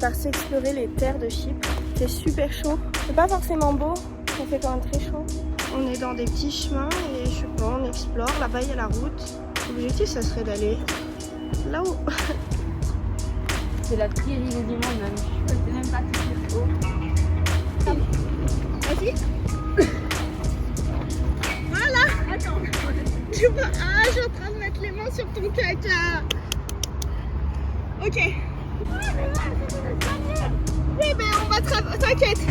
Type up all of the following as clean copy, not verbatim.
parti explorer les terres de Chypre. C'est super chaud. C'est pas forcément beau, ça fait quand même très chaud. On est dans des petits chemins et je sais pas, on explore. Là-bas il y a la route. L'objectif ça serait d'aller là-haut. C'est la pire île du monde même. Je sais même pas si c'est haut. Vas-y. Voilà. Attends. Tu vois, ah, je suis en train de mettre les mains sur ton caca. Ok. Oui, mais on va t'inquiète.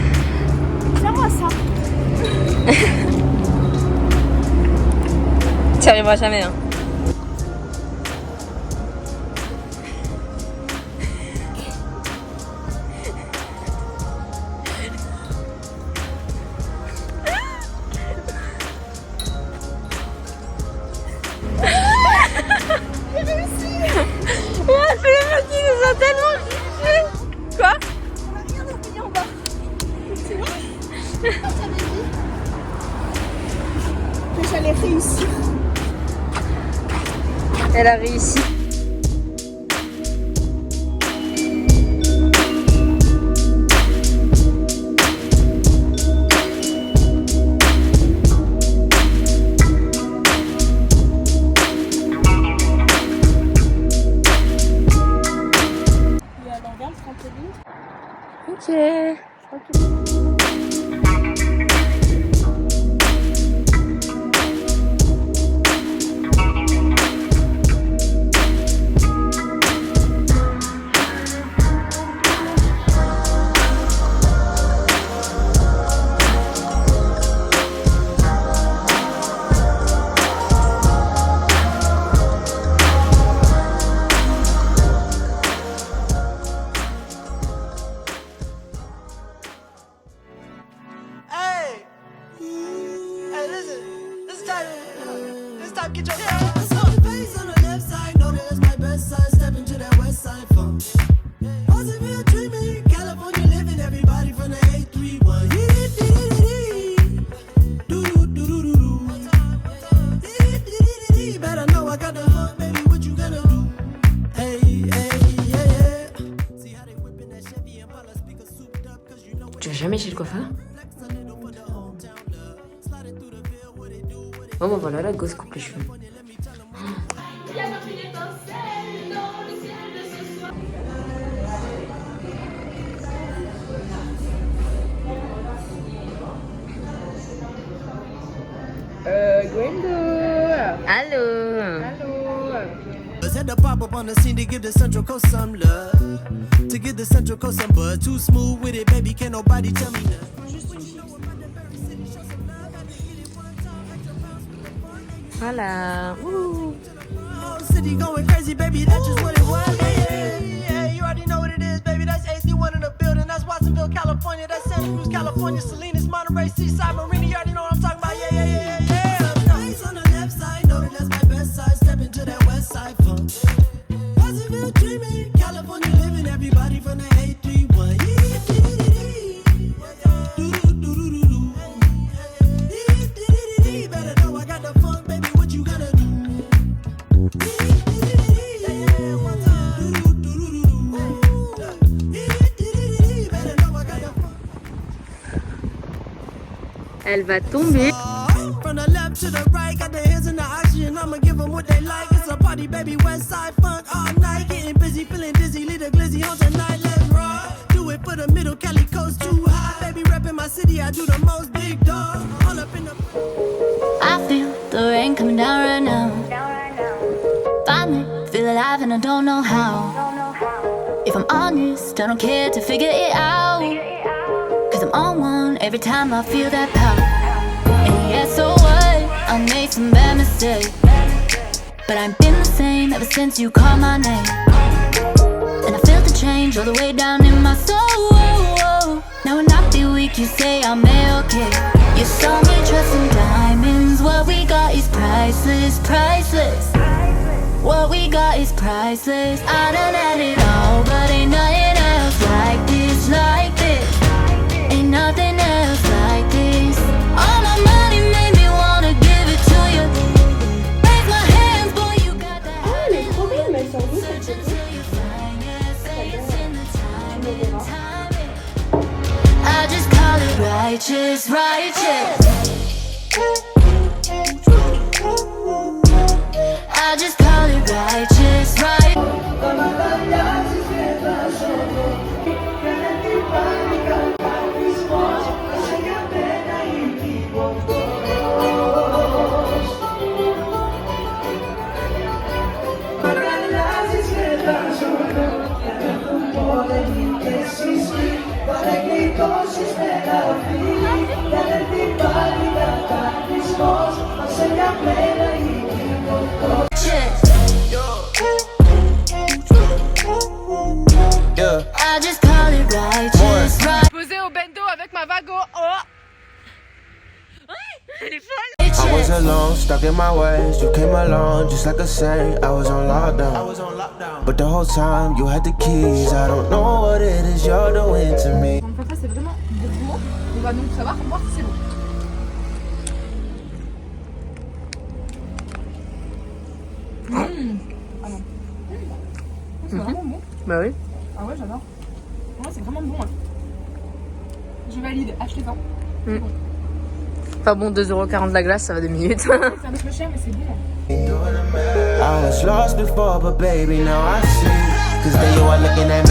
Tiens-moi ça. Tu n'y arriveras jamais, hein. Quoi? On a rien oublié en bas. Tu vois? J'avais dit que j'allais réussir. Elle a réussi. Ok. Get your hands on the face on the left side. Know that that's my best side. Step into that west side funk. Positive dreaming, California living. Everybody from the 831. Better know I got the hook, baby. What you gonna do? Hey, hey, yeah. See how they whipping that Chevy and Impala speaker souped up, 'cause you know what. Tu vas jamais chez le coiffeur? Bon, ben voilà, la gosse coupe les cheveux. Gwendo. Allô. Let's had to pop up on the scene to give the Central Coast some love. To give the Central Coast some buzz. Too smooth with it, baby, can't nobody tell me nothing. Voilà. Ouh. City going crazy, baby, that's just what it was. Yeah, you already know what it is, baby. That's AC1 in the building. That's Watsonville, California. That's Santa Cruz, California. Salinas, Monterey, Seaside, Marina. You already know what I'm talking about. Yeah. Nice on the left side, know that that's my best side. Step into that west side funk. Watsonville dreaming, California living. Everybody from the 831. Better know I got the funk, baby. What you gonna do? Elle va tomber. From the left to the right, got the hands in the oxygen. I'ma give them what they like. It's a party, baby. West side funk all night. Getting busy, feeling dizzy. Lead a glizzy on tonight. Let's rock. Do it for the middle, Cali coast too high. Baby, repping my city. I do the most big dog. All up in the. I feel the rain coming down right now. Finally feel alive and I don't know how. If I'm honest, I don't care to figure it out. Cause I'm on one every time I feel that power. And yeah, so what? I made some bad mistakes, but I've been the same ever since you called my name. And I felt the change all the way down in my soul. Now when I feel weak, you say I'm okay. You saw me trust in diamonds. What we got is priceless, priceless. What we got is priceless. I done had it all, but ain't nothing else like this, like this. Ain't nothing else like this. All my money made me wanna give it to you. Raise my hands, boy, you got that. Ah, elle est trop belle, mais elle sort d'où cette Search photo? until you find, yeah, say it's in the time. righteous. I just call it righteous, right? I just call it righteous, right? Posé au bendo avec ma vago. Oh. Elle est folle. I was alone, stuck in my ways. You came along, just like a saint. I was on lockdown. But the whole time you had the keys. I don't know what it is you're doing to me. Donc ça c'est vraiment beau. On va donc savoir voir si c'est bon. Ah non. C'est vraiment bon. Bah oui. Ah ouais, j'adore. Ouais, c'est vraiment bon. Hein. Je valide, achetez-en. Pas bon, 2,40€ la glace, ça va 2 minutes. C'est un peu cher, mais c'est bon. I was lost before, but baby, now I see. Cause there you are looking at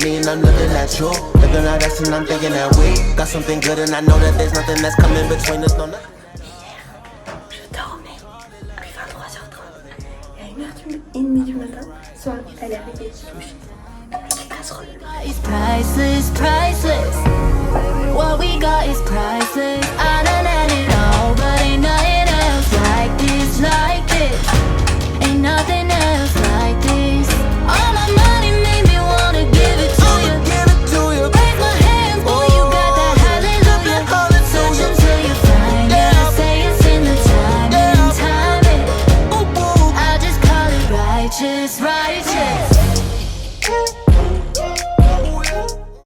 me, and I'm looking at you. Looking at us, and I'm thinking that we got something good, and I know that there's nothing that's coming between us. No, nothing. Je dormais à 23h30. Et à 1h30 du matin, Soir est allée avec des sushis. Avec les casseroles. It's priceless, priceless. What we got is priceless.